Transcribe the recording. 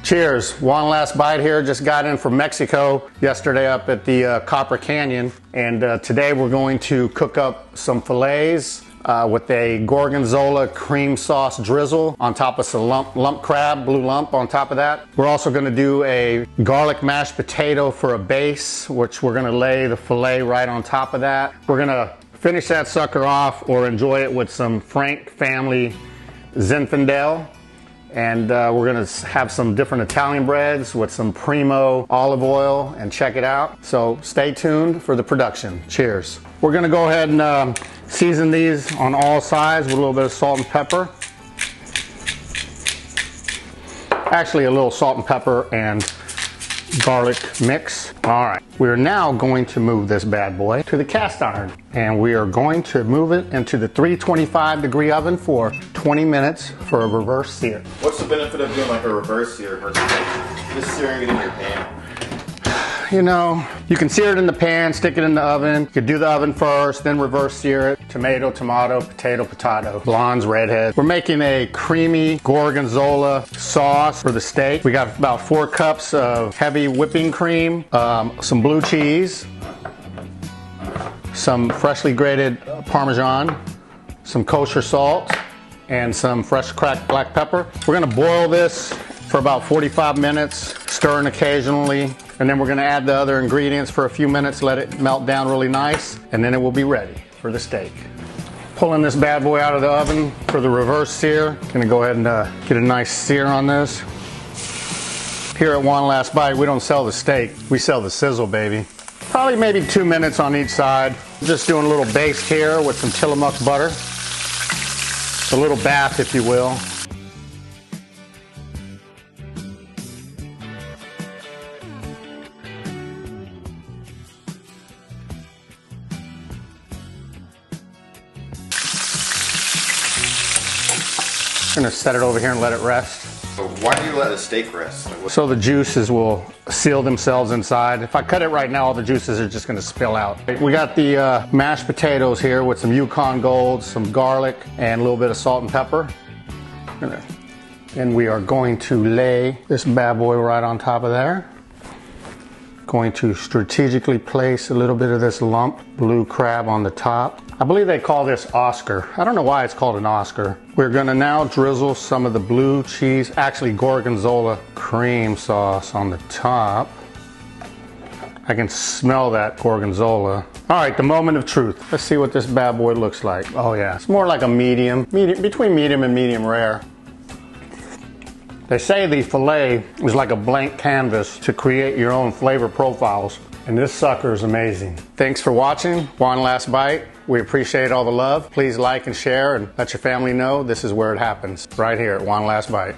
Cheers. One last bite here. Just got in from Mexico yesterday up at the Copper Canyon. And today we're going to cook up some fillets with a Gorgonzola cream sauce drizzle on top of some lump crab, blue lump on top of that. We're also going to do a garlic mashed potato for a base, which we're going to lay the fillet right on top of that. We're going to finish that sucker off or enjoy it with some Frank family Zinfandel. And we're going to have some different Italian breads with some primo olive oil and check it out. So stay tuned for the production. Cheers. We're going to go ahead and season these on all sides with a little bit of salt and pepper. Actually a little salt and pepper and garlic mix. All right, we're now going to move this bad boy to the cast iron, and we are going to move it into the 325-degree oven for 20 minutes for a reverse sear. What's the benefit of doing like a reverse sear versus just searing it in your pan? You know, you can sear it in the pan, stick it in the oven. You could do the oven first, then reverse sear it. Tomato, tomato, potato, potato. Blondes, redheads. We're making a creamy Gorgonzola sauce for the steak. We got about 4 cups of heavy whipping cream, some blue cheese, some freshly grated Parmesan, some kosher salt, and some fresh cracked black pepper. We're gonna boil this for about 45 minutes, stirring occasionally, and then we're gonna add the other ingredients for a few minutes, let it melt down really nice, and then it will be ready for the steak. Pulling this bad boy out of the oven for the reverse sear. Gonna go ahead and get a nice sear on this. Here at One Last Bite, we don't sell the steak, we sell the sizzle, baby. Probably maybe 2 minutes on each side. Just doing a little baste here with some Tillamook butter. A little bath, if you will. I'm gonna set it over here and let it rest. So why do you let the steak rest? So the juices will seal themselves inside. If I cut it right now, all the juices are just gonna spill out. We got the mashed potatoes here with some Yukon Gold, some garlic, and a little bit of salt and pepper. And we are going to lay this bad boy right on top of there. Going to strategically place a little bit of this lump blue crab on the top. I believe they call this Oscar. I don't know why it's called an Oscar. We're gonna now drizzle some of the blue cheese, actually Gorgonzola cream sauce on the top. I can smell that Gorgonzola. All right, the moment of truth. Let's see what this bad boy looks like. Oh yeah, it's more like a medium, between medium and medium rare. They say the fillet is like a blank canvas to create your own flavor profiles, and this sucker is amazing. Thanks for watching One Last Bite. We appreciate all the love. Please like and share and let your family know this is where it happens, right here at One Last Bite.